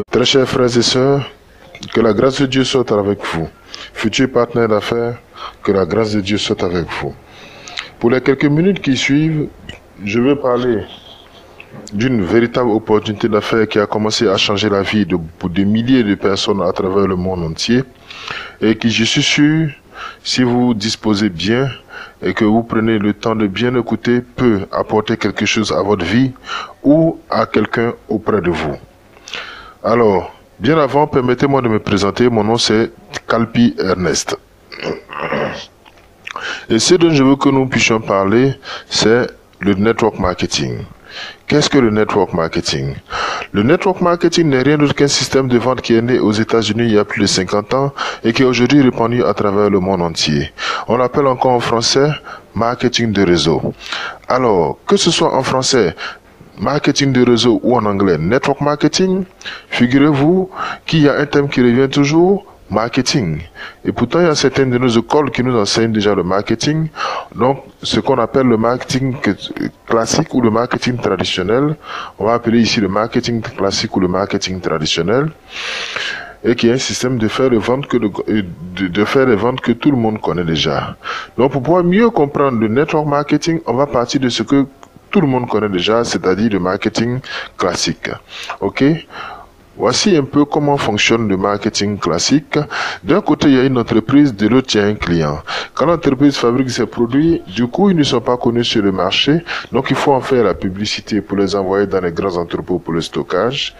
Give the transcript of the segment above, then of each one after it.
Très chers frères et sœurs, que la grâce de Dieu soit avec vous. Futurs partenaires d'affaires, que la grâce de Dieu soit avec vous. Pour les quelques minutes qui suivent, je veux parler d'une véritable opportunité d'affaires qui a commencé à changer la vie de milliers de personnes à travers le monde entier et qui, je suis sûr, si vous disposez bien et que vous prenez le temps de bien écouter, peut apporter quelque chose à votre vie ou à quelqu'un auprès de vous. Alors, bien avant, permettez-moi de me présenter. Mon nom c'est Kalpi Ernest. Et ce dont je veux que nous puissions parler, c'est le network marketing. Qu'est-ce que le network marketing? Le network marketing n'est rien d'autre qu'un système de vente qui est né aux États-Unis il y a plus de 50 ans et qui est aujourd'hui répandu à travers le monde entier. On l'appelle encore en français marketing de réseau. Alors, que ce soit en français, marketing de réseau ou en anglais, network marketing, figurez-vous qu'il y a un thème qui revient toujours, marketing. Et pourtant, il y a certaines de nos écoles qui nous enseignent déjà le marketing. Donc, ce qu'on appelle le marketing classique ou le marketing traditionnel, on va appeler ici le marketing classique ou le marketing traditionnel, et qui est un système de faire les ventes que tout le monde connaît déjà. Donc, pour pouvoir mieux comprendre le network marketing, on va partir de ce que tout le monde connaît déjà, c'est-à-dire le marketing classique. Ok? Voici un peu comment fonctionne le marketing classique. D'un côté, il y a une entreprise, de l'autre, il y a un client. Quand l'entreprise fabrique ses produits, du coup, ils ne sont pas connus sur le marché, donc il faut en faire la publicité pour les envoyer dans les grands entrepôts pour le stockage.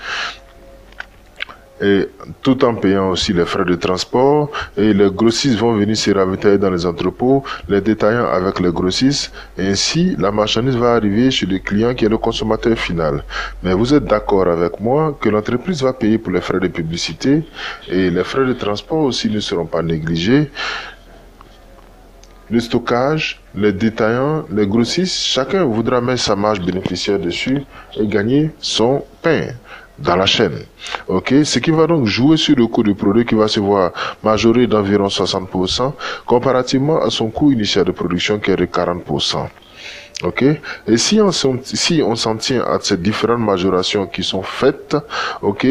Et tout en payant aussi les frais de transport, et les grossistes vont venir se ravitailler dans les entrepôts, les détaillants avec les grossistes, et ainsi la marchandise va arriver chez le client qui est le consommateur final. Mais vous êtes d'accord avec moi que l'entreprise va payer pour les frais de publicité, et les frais de transport aussi ne seront pas négligés. Le stockage, les détaillants, les grossistes, chacun voudra mettre sa marge bénéficiaire dessus et gagner son pain dans la chaîne. Ok, ce qui va donc jouer sur le coût du produit qui va se voir majoré d'environ 60% comparativement à son coût initial de production qui est de 40%. Ok, et si on s'en tient à ces différentes majorations qui sont faites, ok,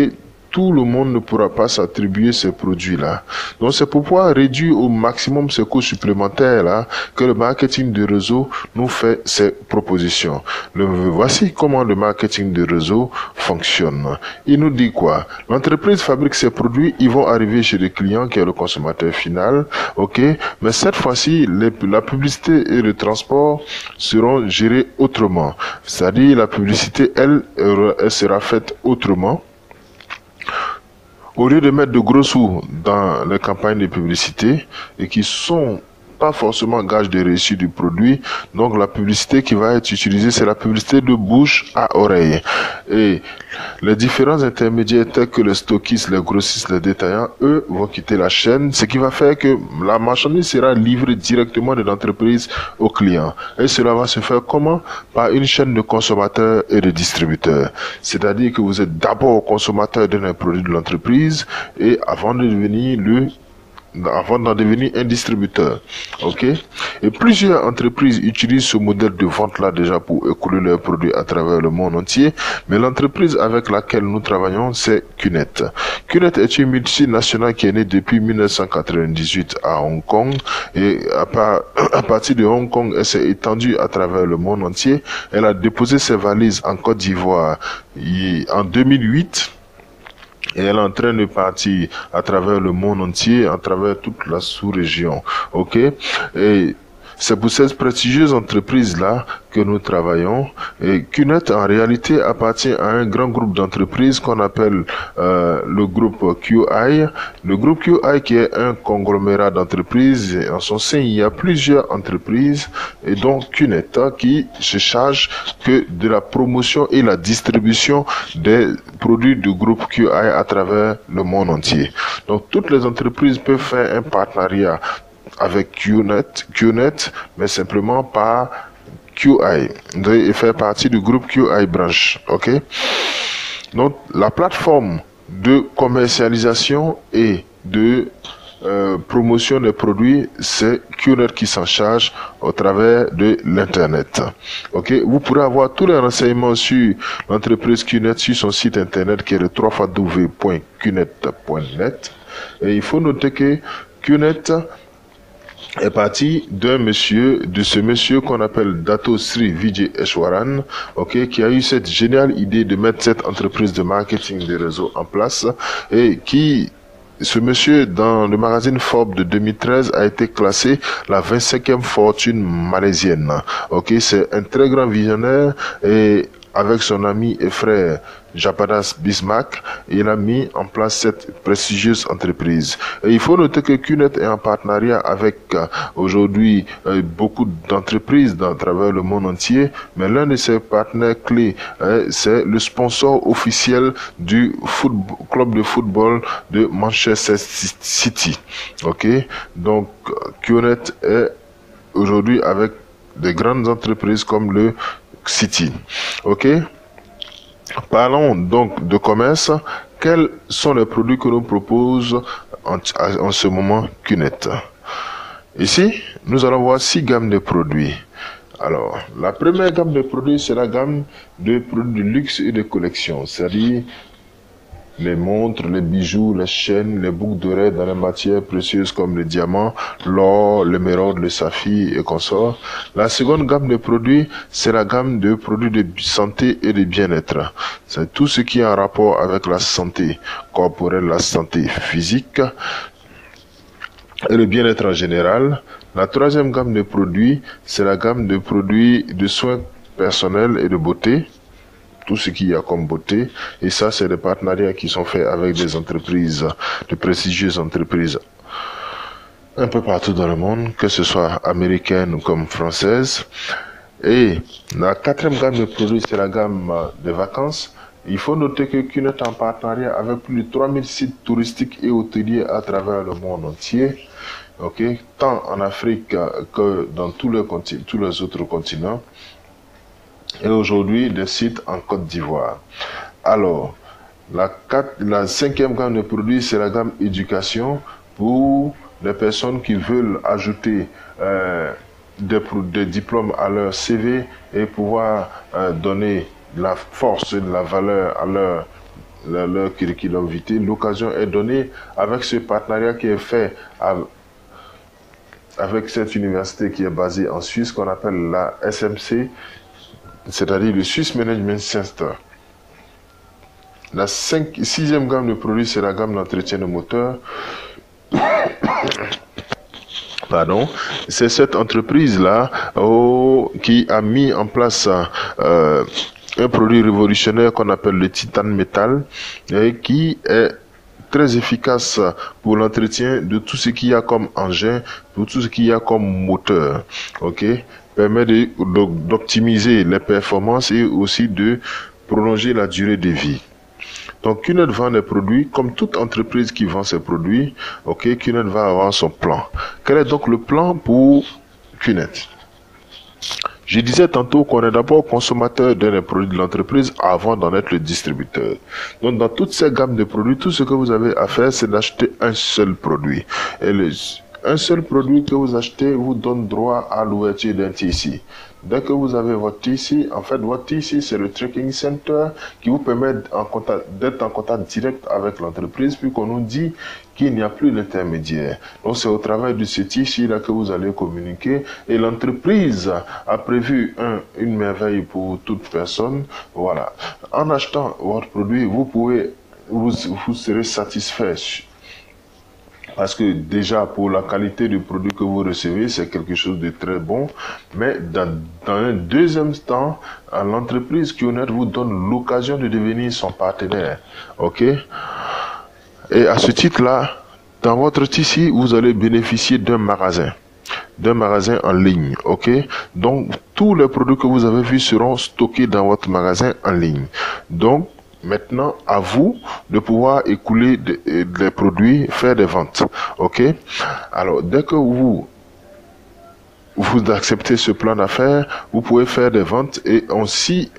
tout le monde ne pourra pas s'attribuer ces produits-là. Donc c'est pour pouvoir réduire au maximum ces coûts supplémentaires-là que le marketing de réseau nous fait ces propositions. Voici comment le marketing de réseau fonctionne. Il nous dit quoi? L'entreprise fabrique ses produits, ils vont arriver chez le client qui est le consommateur final, ok? Mais cette fois-ci, la publicité et le transport seront gérés autrement. C'est-à-dire la publicité, elle sera faite autrement. Au lieu de mettre de gros sous dans les campagnes de publicité et qui sont pas forcément gage de réussite du produit, donc la publicité qui va être utilisée, c'est la publicité de bouche à oreille. Et les différents intermédiaires tels que les stockistes, les grossistes, les détaillants, eux vont quitter la chaîne, ce qui va faire que la marchandise sera livrée directement de l'entreprise au client. Et cela va se faire comment? Par une chaîne de consommateurs et de distributeurs. C'est-à-dire que vous êtes d'abord consommateur d'un produit de l'entreprise et avant d'en devenir un distributeur. Ok? Et plusieurs entreprises utilisent ce modèle de vente-là déjà pour écouler leurs produits à travers le monde entier. Mais l'entreprise avec laquelle nous travaillons, c'est QNET. QNET est une multinationale qui est née depuis 1998 à Hong Kong. Et à partir de Hong Kong, elle s'est étendue à travers le monde entier. Elle a déposé ses valises en Côte d'Ivoire en 2008. Et elle est en train de partir à travers le monde entier, à travers toute la sous-région. Ok? Et c'est pour cette prestigieuse entreprise-là que nous travaillons. Et QNET, en réalité, appartient à un grand groupe d'entreprises qu'on appelle le groupe QI. Le groupe QI qui est un conglomérat d'entreprises. En son sein, il y a plusieurs entreprises. Et donc QNET qui se charge que de la promotion et la distribution des produits du groupe QI à travers le monde entier. Donc toutes les entreprises peuvent faire un partenariat avec QNET, mais simplement par QI, et faire partie du groupe QI branch. Ok? Donc la plateforme de commercialisation et de promotion des produits, c'est QNet qui s'en charge au travers de l'internet. Ok, vous pourrez avoir tous les renseignements sur l'entreprise QNet sur son site internet qui est le www.qnet.net. Et il faut noter que QNet est parti de ce monsieur qu'on appelle Dato Sri Vijay Eswaran, ok, qui a eu cette géniale idée de mettre cette entreprise de marketing des réseaux en place et ce monsieur, dans le magazine Forbes de 2013, a été classé la 25e fortune malaisienne. Ok, c'est un très grand visionnaire et avec son ami et frère Japadas Bismarck, il a mis en place cette prestigieuse entreprise. Et il faut noter que QNet est en partenariat avec aujourd'hui beaucoup d'entreprises à travers le monde entier, mais l'un de ses partenaires clés, c'est le sponsor officiel du club de football de Manchester City. Ok, donc QNet est aujourd'hui avec des grandes entreprises comme le City. Ok, parlons donc de commerce. Quels sont les produits que nous propose en ce moment QNet? Ici, nous allons voir 6 gammes de produits. Alors, la première gamme de produits, c'est la gamme de produits de luxe et de collection, c'est-à-dire les montres, les bijoux, les chaînes, les boucles d'oreilles dans les matières précieuses comme le diamant, l'or, l'émeraude, le saphir et consorts. La seconde gamme de produits, c'est la gamme de produits de santé et de bien-être. C'est tout ce qui est en rapport avec la santé corporelle, la santé physique et le bien-être en général. La troisième gamme de produits, c'est la gamme de produits de soins personnels et de beauté. Tout ce qu'il y a comme beauté, et ça c'est des partenariats qui sont faits avec des entreprises, de prestigieuses entreprises un peu partout dans le monde, que ce soit américaines ou comme françaises. Et la quatrième gamme de produits, c'est la gamme de vacances. Il faut noter que QNet est en partenariat avec plus de 3000 sites touristiques et hôteliers à travers le monde entier, ok, tant en Afrique que dans tous les autres continents. Et aujourd'hui des sites en Côte d'Ivoire. Alors, la cinquième gamme de produits, c'est la gamme éducation pour les personnes qui veulent ajouter des diplômes à leur CV et pouvoir donner de la force et de la valeur à leur curriculum vitae. L'occasion est donnée avec ce partenariat qui est fait avec cette université qui est basée en Suisse, qu'on appelle la SMC, c'est-à-dire le Swiss Management Center. La sixième gamme de produits, c'est la gamme d'entretien de moteur. Pardon. C'est cette entreprise-là qui a mis en place un produit révolutionnaire qu'on appelle le titane métal et qui est très efficace pour l'entretien de tout ce qu'il y a comme engin, pour tout ce qu'il y a comme moteur. Ok, permet d'optimiser les performances et aussi de prolonger la durée de vie. Donc QNet vend des produits, comme toute entreprise qui vend ses produits, ok, QNet va avoir son plan. Quel est donc le plan pour QNet? Je disais tantôt qu'on est d'abord consommateur d'un produit de l'entreprise avant d'en être le distributeur. Donc dans toutes ces gammes de produits, tout ce que vous avez à faire, c'est d'acheter un seul produit. Et un seul produit que vous achetez vous donne droit à l'ouverture d'un TC. Dès que vous avez votre TC, en fait, votre TC, c'est le Tracking Center qui vous permet d'être en contact direct avec l'entreprise, puis qu'on nous dit qu'il n'y a plus d'intermédiaire. Donc, c'est au travers de ce TC-là que vous allez communiquer. Et l'entreprise a prévu une merveille pour toute personne. Voilà. En achetant votre produit, vous serez satisfait. Parce que déjà, pour la qualité du produit que vous recevez, c'est quelque chose de très bon. Mais dans un deuxième temps, l'entreprise QNet vous donne l'occasion de devenir son partenaire. Ok? Et à ce titre-là, dans votre TC, vous allez bénéficier d'un magasin en ligne. Ok? Donc, tous les produits que vous avez vus seront stockés dans votre magasin en ligne. Donc, maintenant, à vous de pouvoir écouler des produits, faire des ventes. Ok? Alors, dès que vous vous acceptez ce plan d'affaires, vous pouvez faire des ventes et ainsi,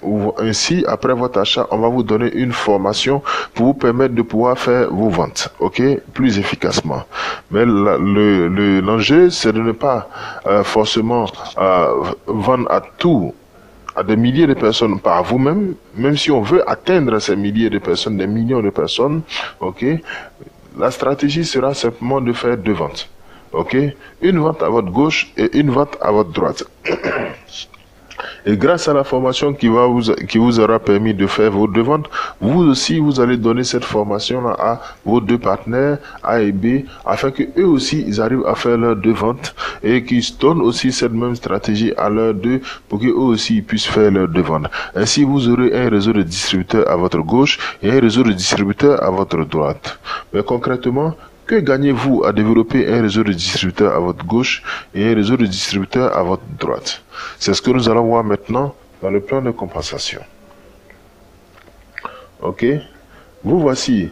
après votre achat, on va vous donner une formation pour vous permettre de pouvoir faire vos ventes, ok, plus efficacement. Mais l'enjeu, c'est de ne pas forcément vendre à des milliers de personnes par vous-même, même si on veut atteindre ces milliers de personnes, des millions de personnes, ok, la stratégie sera simplement de faire 2 ventes. Ok, une vente à votre gauche et une vente à votre droite. Et grâce à la formation qui vous aura permis de faire vos 2 ventes, vous aussi, vous allez donner cette formation-là à vos 2 partenaires, A et B, afin que eux aussi, ils arrivent à faire leurs 2 ventes et qu'ils donnent aussi cette même stratégie à leurs 2 pour qu'eux aussi ils puissent faire leurs 2 ventes. Ainsi, vous aurez un réseau de distributeurs à votre gauche et un réseau de distributeurs à votre droite. Mais concrètement, que gagnez-vous à développer un réseau de distributeurs à votre gauche et un réseau de distributeurs à votre droite? C'est ce que nous allons voir maintenant dans le plan de compensation. Ok? Vous voici.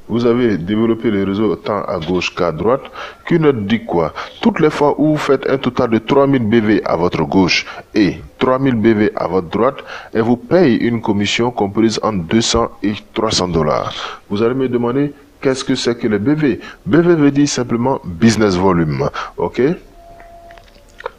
Vous avez développé le réseau tant à gauche qu'à droite. Q-Note dit quoi? Toutes les fois où vous faites un total de 3000 BV à votre gauche et 3000 BV à votre droite, elle vous paye une commission comprise entre 200 et 300 dollars. Vous allez me demander, qu'est-ce que c'est que le BV? BV veut dire simplement business volume. Ok?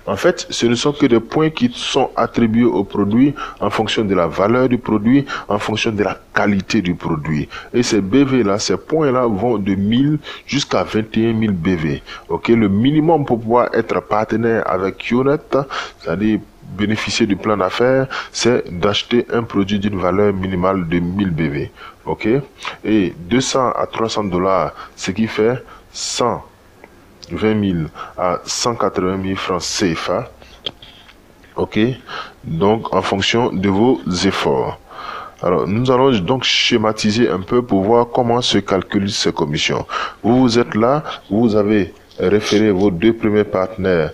En fait, ce ne sont que des points qui sont attribués au produit en fonction de la valeur du produit, en fonction de la qualité du produit. Et ces BV-là, ces points-là vont de 1000 jusqu'à 21 000 BV. Ok? Le minimum pour pouvoir être partenaire avec Q-Net, c'est-à-dire bénéficier du plan d'affaires, c'est d'acheter un produit d'une valeur minimale de 1000 BV. Ok? Et 200 à 300 dollars, ce qui fait 120 000 à 180 000 francs CFA. Ok? Donc, en fonction de vos efforts. Alors, nous allons donc schématiser un peu pour voir comment se calculent ces commissions. Vous êtes là, vous avez référé vos 2 premiers partenaires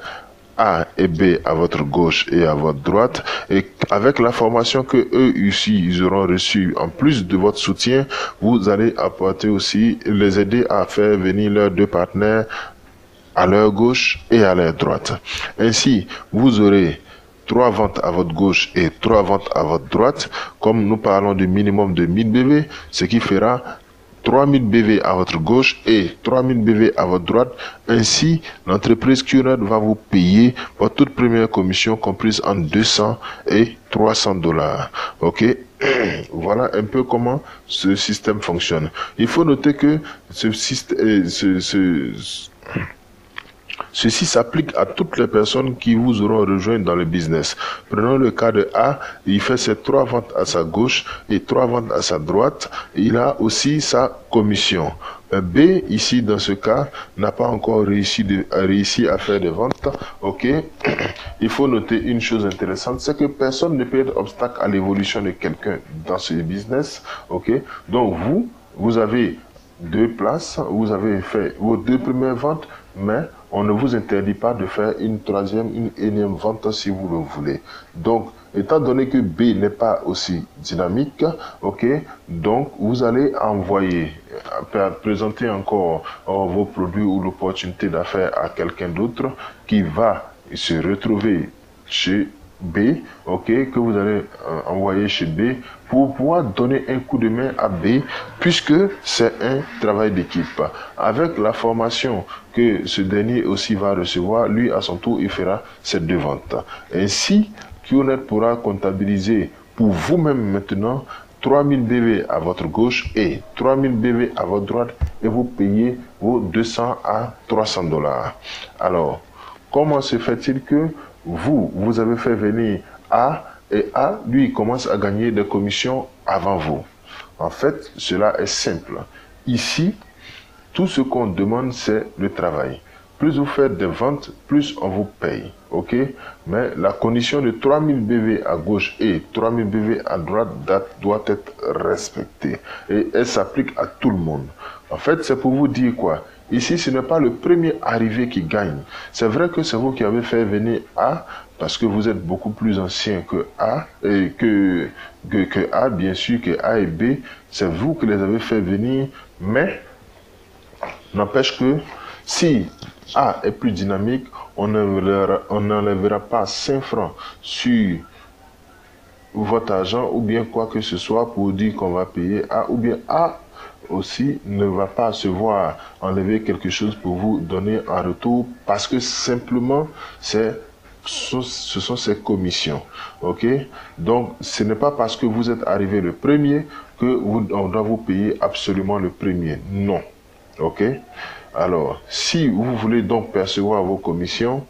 A et B à votre gauche et à votre droite, et avec la formation que eux ici ils auront reçue en plus de votre soutien, vous allez apporter aussi, les aider à faire venir leurs 2 partenaires à leur gauche et à leur droite. Ainsi, vous aurez 3 ventes à votre gauche et 3 ventes à votre droite, comme nous parlons du minimum de 1000 BV, ce qui fera 3000 BV à votre gauche et 3000 BV à votre droite. Ainsi, l'entreprise Q-Net va vous payer votre toute première commission comprise entre 200 et 300 dollars. Ok? Voilà un peu comment ce système fonctionne. Il faut noter que ce système, ceci s'applique à toutes les personnes qui vous auront rejoint dans le business. Prenons le cas de A, il fait ses 3 ventes à sa gauche et 3 ventes à sa droite. Il a aussi sa commission. B, ici, dans ce cas, n'a pas encore réussi à faire des ventes. Ok. Il faut noter une chose intéressante, c'est que personne ne peut être obstacle à l'évolution de quelqu'un dans ce business. Ok. Donc, vous avez 2 places, vous avez fait vos 2 premières ventes, mais on ne vous interdit pas de faire une énième vente si vous le voulez. Donc, étant donné que B n'est pas aussi dynamique, ok, donc vous allez envoyer, présenter encore vos produits ou l'opportunité d'affaires à quelqu'un d'autre qui va se retrouver chez B, ok, que vous allez envoyer chez B pour pouvoir donner un coup de main à B, puisque c'est un travail d'équipe. Avec la formation que ce dernier aussi va recevoir, lui à son tour il fera ces 2 ventes. Ainsi, Q-Net pourra comptabiliser pour vous-même maintenant 3000 BV à votre gauche et 3000 BV à votre droite et vous payez vos 200 à 300 dollars. Alors, comment se fait-il que vous avez fait venir A et A, lui, il commence à gagner des commissions avant vous? En fait, cela est simple. Ici, tout ce qu'on demande, c'est le travail. Plus vous faites des ventes, plus on vous paye. Ok? Mais la condition de 3000 BV à gauche et 3000 BV à droite doit être respectée. Et elle s'applique à tout le monde. En fait, c'est pour vous dire quoi? Ici, ce n'est pas le premier arrivé qui gagne. C'est vrai que c'est vous qui avez fait venir A, parce que vous êtes beaucoup plus ancien que A, et que A, bien sûr, que A et B. C'est vous qui les avez fait venir, mais n'empêche que Si A est plus dynamique, on n'enlèvera pas 5 francs sur votre argent ou bien quoi que ce soit pour dire qu'on va payer A, ou bien A aussi ne va pas se voir enlever quelque chose pour vous donner en retour parce que simplement ce sont ses commissions. Ok, donc ce n'est pas parce que vous êtes arrivé le premier que on doit vous payer absolument le premier. Non. Ok, alors si vous voulez donc percevoir vos commissions,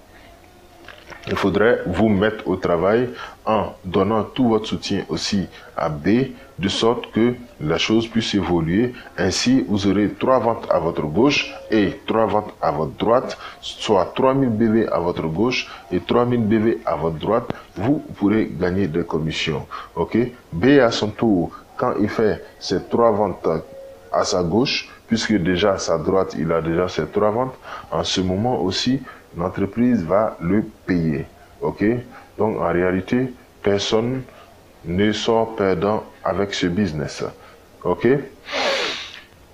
il faudrait vous mettre au travail en donnant tout votre soutien aussi à B, de sorte que la chose puisse évoluer. Ainsi, vous aurez 3 ventes à votre gauche et 3 ventes à votre droite, soit 3000 BV à votre gauche et 3000 BV à votre droite. Vous pourrez gagner des commissions. Ok, B à son tour, quand il fait ses 3 ventes à sa gauche, puisque déjà à sa droite, il a déjà ses 3 ventes, en ce moment aussi, l'entreprise va le payer. Ok? Donc, en réalité, personne ne sort perdant avec ce business. Ok?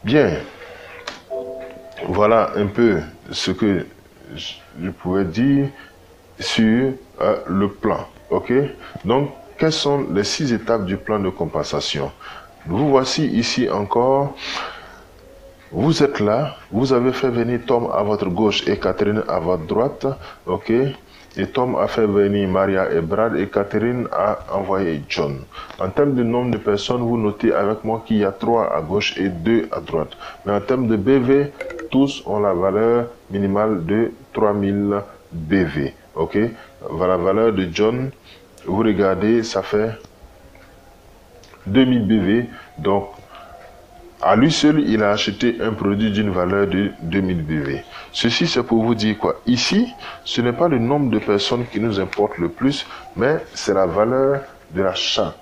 Bien. Voilà un peu ce que je pouvais dire sur le plan. Ok? Donc, quelles sont les 6 étapes du plan de compensation? Vous voici ici encore. Vous êtes là, vous avez fait venir Tom à votre gauche et Catherine à votre droite, ok? Et Tom a fait venir Maria et Brad et Catherine a envoyé John. En termes de nombre de personnes, vous notez avec moi qu'il y a 3 à gauche et 2 à droite. Mais en termes de BV, tous ont la valeur minimale de 3000 BV, ok? La valeur de John, vous regardez, ça fait 2000 BV, donc à lui seul, il a acheté un produit d'une valeur de 2000 BV. Ceci, c'est pour vous dire quoi? Ici, ce n'est pas le nombre de personnes qui nous importe le plus, mais c'est la valeur de l'achat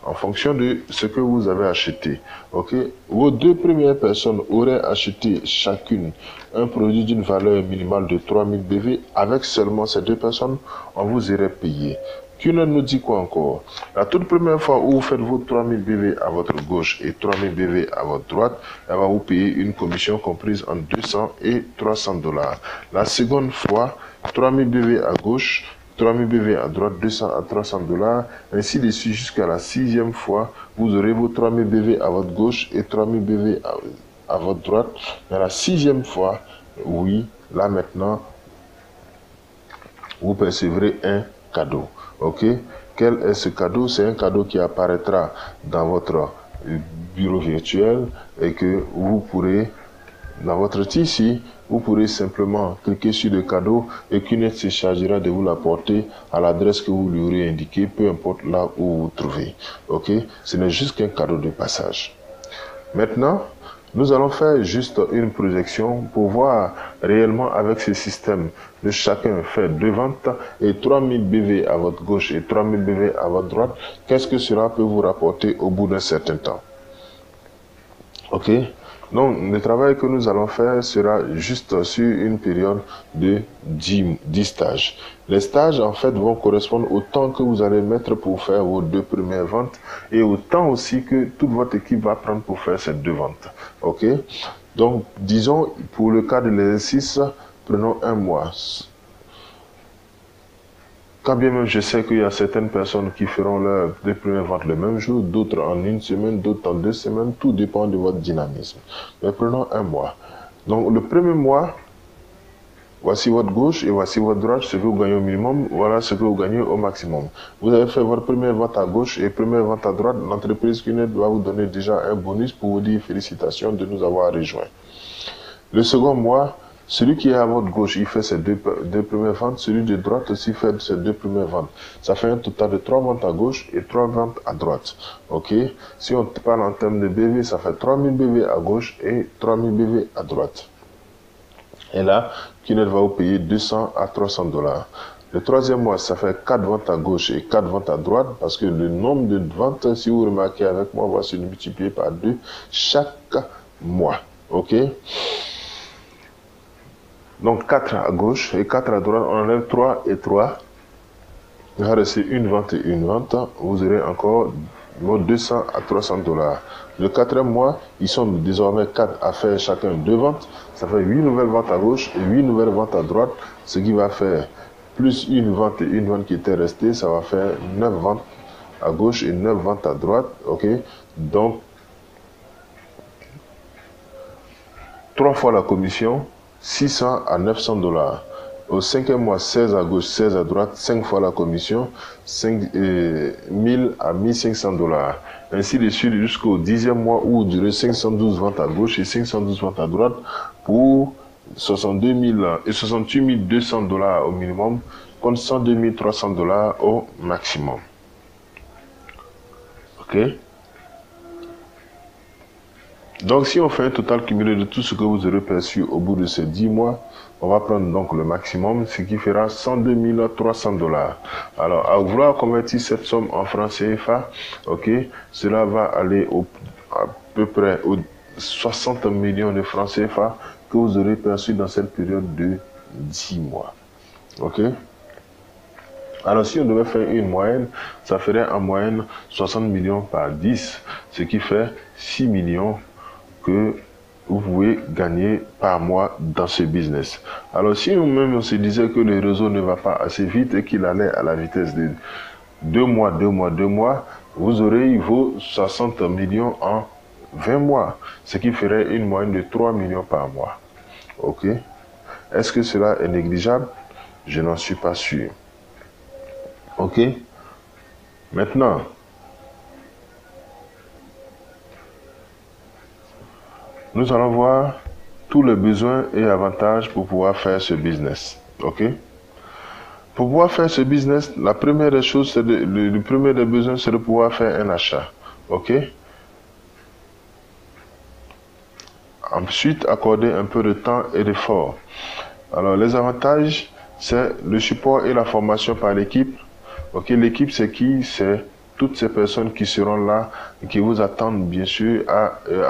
en fonction de ce que vous avez acheté. Ok? Vos 2 premières personnes auraient acheté chacune un produit d'une valeur minimale de 3000 BV. Avec seulement ces 2 personnes, on vous aurait payé. Kuhn nous dit quoi encore? La toute première fois où vous faites vos 3000 BV à votre gauche et 3000 BV à votre droite, elle va vous payer une commission comprise entre 200 et 300 dollars. La seconde fois, 3000 BV à gauche, 3000 BV à droite, 200 à 300 dollars. Ainsi de suite jusqu'à la 6e fois, vous aurez vos 3000 BV à votre gauche et 3000 BV à votre droite. Mais la 6e fois, oui, là maintenant, vous percevrez un cadeau. Ok? Quel est ce cadeau? C'est un cadeau qui apparaîtra dans votre bureau virtuel et que vous pourrez, dans votre ici, vous pourrez simplement cliquer sur le cadeau et Kounet se chargera de vous l'apporter à l'adresse que vous lui aurez indiquée, peu importe là où vous vous trouvez. Ok? Ce n'est juste qu'un cadeau de passage. Maintenant, nous allons faire juste une projection pour voir réellement avec ce système de chacun fait 2 ventes et 3000 BV à votre gauche et 3000 BV à votre droite, qu'est-ce que cela peut vous rapporter au bout d'un certain temps. Ok? Donc, le travail que nous allons faire sera juste sur une période de 10 stages. Les stages, en fait, vont correspondre au temps que vous allez mettre pour faire vos 2 premières ventes et au temps aussi que toute votre équipe va prendre pour faire ces 2 ventes. Ok? Donc, disons, pour le cas de l'exercice, prenons 1 mois. Quand bien même je sais qu'il y a certaines personnes qui feront leurs 2 premières ventes le même jour, d'autres en 1 semaine, d'autres en 2 semaines, tout dépend de votre dynamisme. Mais prenons 1 mois. Donc le premier mois, voici votre gauche et voici votre droite, ce que vous gagnez au minimum, voilà ce que vous gagnez au maximum. Vous avez fait votre première vente à gauche et première vente à droite, l'entreprise Kounet va vous donner déjà un bonus pour vous dire félicitations de nous avoir rejoints. Le second mois, celui qui est à votre gauche, il fait ses 2 premières ventes. Celui de droite aussi fait ses 2 premières ventes. Ça fait un total de 3 ventes à gauche et 3 ventes à droite. Ok? Si on parle en termes de BV, ça fait 3000 BV à gauche et 3000 BV à droite. Et là, Kounet va vous payer 200 à 300 dollars. Le troisième mois, ça fait 4 ventes à gauche et 4 ventes à droite parce que le nombre de ventes, si vous remarquez avec moi, va se multiplier par 2 chaque mois. Ok? Donc 4 à gauche et 4 à droite, on enlève 3 et 3. Il va rester une vente et une vente. Vous aurez encore vont 200 à 300 dollars. Le quatrième mois, ils sont désormais 4 à faire chacun 2 ventes. Ça fait 8 nouvelles ventes à gauche et 8 nouvelles ventes à droite. Ce qui va faire plus une vente et une vente qui était restée, ça va faire 9 ventes à gauche et 9 ventes à droite. Ok, donc 3 fois la commission, 600 à 900 dollars. Au cinquième mois, 16 à gauche, 16 à droite, 5 fois la commission, 1000 à 1500 dollars. Ainsi de suite jusqu'au 10e mois où durait 512 ventes à gauche et 512 ventes à droite pour 62 000 et 68 200 dollars au minimum contre 102 300 dollars au maximum. Ok? Donc, si on fait un total cumulé de tout ce que vous aurez perçu au bout de ces 10 mois, on va prendre donc le maximum, ce qui fera 102 300 dollars. Alors, à vouloir convertir cette somme en francs CFA, ok, cela va aller à peu près aux 60 millions de francs CFA que vous aurez perçu dans cette période de 10 mois. Ok? Alors, si on devait faire une moyenne, ça ferait en moyenne 60 millions par 10, ce qui fait 6 millions que vous pouvez gagner par mois dans ce business. Alors, si nous-mêmes on se disait que le réseau ne va pas assez vite et qu'il allait à la vitesse de 2 mois, 2 mois, 2 mois, vous aurez vos 60 millions en 20 mois, ce qui ferait une moyenne de 3 millions par mois. Ok? Est-ce que cela est négligeable? Je n'en suis pas sûr. Ok? Maintenant, nous allons voir tous les besoins et avantages pour pouvoir faire ce business. Ok? Pour pouvoir faire ce business, la première des choses, le premier des besoins, c'est de pouvoir faire un achat. Ok? Ensuite, accorder un peu de temps et d'effort. Alors, les avantages, c'est le support et la formation par l'équipe. Ok? L'équipe, c'est qui? C'est toutes ces personnes qui seront là et qui vous attendent bien sûr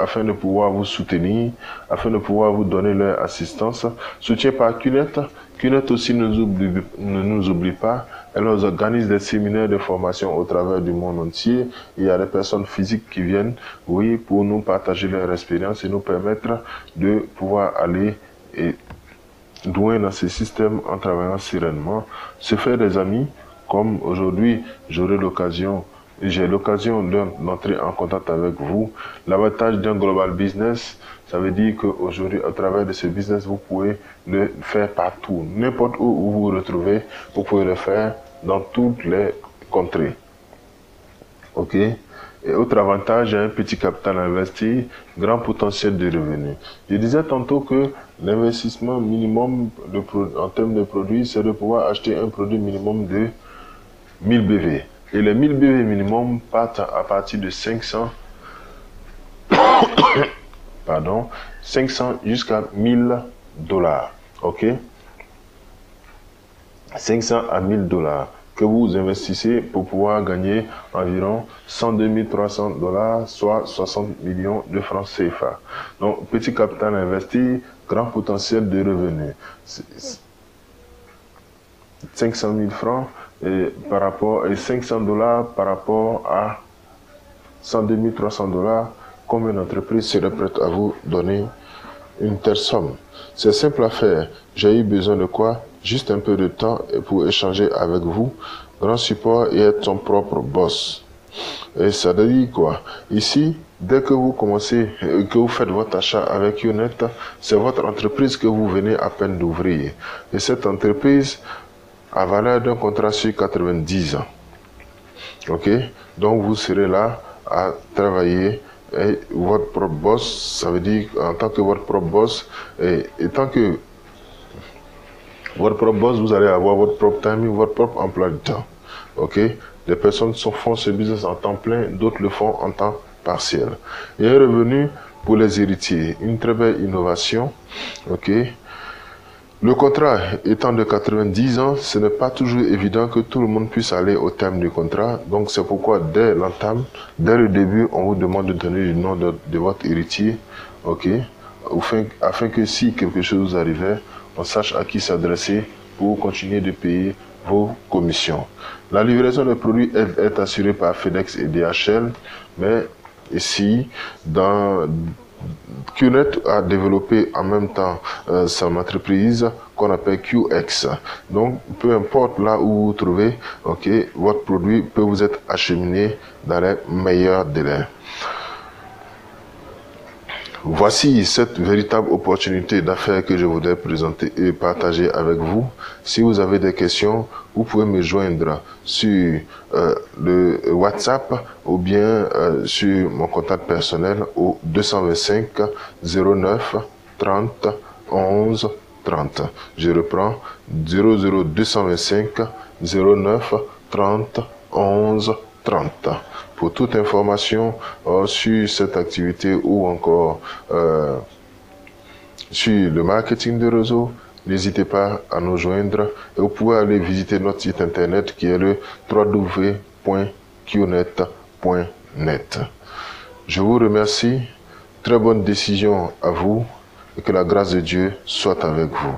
afin de pouvoir vous soutenir, afin de pouvoir vous donner leur assistance. Soutien par CUNET. CUNET aussi ne nous oublie pas. Elle nous organise des séminaires de formation au travers du monde entier. Il y a des personnes physiques qui viennent, oui, pour nous partager leur expérience et nous permettre de pouvoir aller et loin dans ces systèmes en travaillant sereinement, se faire des amis, comme aujourd'hui j'ai l'occasion d'entrer en contact avec vous. L'avantage d'un global business, ça veut dire qu'aujourd'hui, à travers de ce business, vous pouvez le faire partout. N'importe où vous vous retrouvez, vous pouvez le faire dans toutes les contrées. Ok? Et autre avantage, il y a un petit capital investi, grand potentiel de revenus. Je disais tantôt que l'investissement minimum en termes de produits, c'est de pouvoir acheter un produit minimum de 1000 BV. Et les 1000 BV minimum partent à partir de 500, pardon, 500 jusqu'à 1000 dollars. Ok? 500 à 1000 dollars que vous investissez pour pouvoir gagner environ 102 300 dollars, soit 60 millions de francs CFA. Donc, petit capital investi, grand potentiel de revenus. 500 000 francs et 500 dollars par rapport à 102 300 dollars, combien d'entreprises seraient prêtes à vous donner une telle somme? C'est simple à faire. J'ai eu besoin de quoi? Juste un peu de temps pour échanger avec vous. Grand support et être son propre boss. Et ça veut dire quoi? Ici, dès que vous commencez, que vous faites votre achat avec Younet, c'est votre entreprise que vous venez à peine d'ouvrir. Et cette entreprise a valeur d'un contrat sur 90 ans. Ok? Donc vous serez là à travailler et votre propre boss, ça veut dire en tant que votre propre boss, et tant que votre propre boss, vous allez avoir votre propre timing, votre propre emploi du temps. Ok? Des personnes font ce business en temps plein, d'autres le font en temps partiel. Il y a un revenu pour les héritiers, une très belle innovation. Ok? Le contrat étant de 90 ans, ce n'est pas toujours évident que tout le monde puisse aller au terme du contrat. Donc c'est pourquoi dès l'entame, dès le début, on vous demande de donner le nom de votre héritier, ok, afin que si quelque chose arrivait, on sache à qui s'adresser pour continuer de payer vos commissions. La livraison des produits est assurée par FedEx et DHL, mais ici, QNet a développé en même temps son entreprise qu'on appelle QX. Donc, peu importe là où vous trouvez, votre produit peut vous être acheminé dans les meilleurs délais. Voici cette véritable opportunité d'affaires que je voudrais présenter et partager avec vous. Si vous avez des questions, vous pouvez me joindre sur le WhatsApp ou bien sur mon contact personnel au 225 09 30 11 30. Je reprends 00225 09 30 11 30. Pour toute information sur cette activité ou encore sur le marketing de réseau, n'hésitez pas à nous joindre et vous pouvez aller visiter notre site internet qui est le www.qnet.net. Je vous remercie, très bonne décision à vous et que la grâce de Dieu soit avec vous.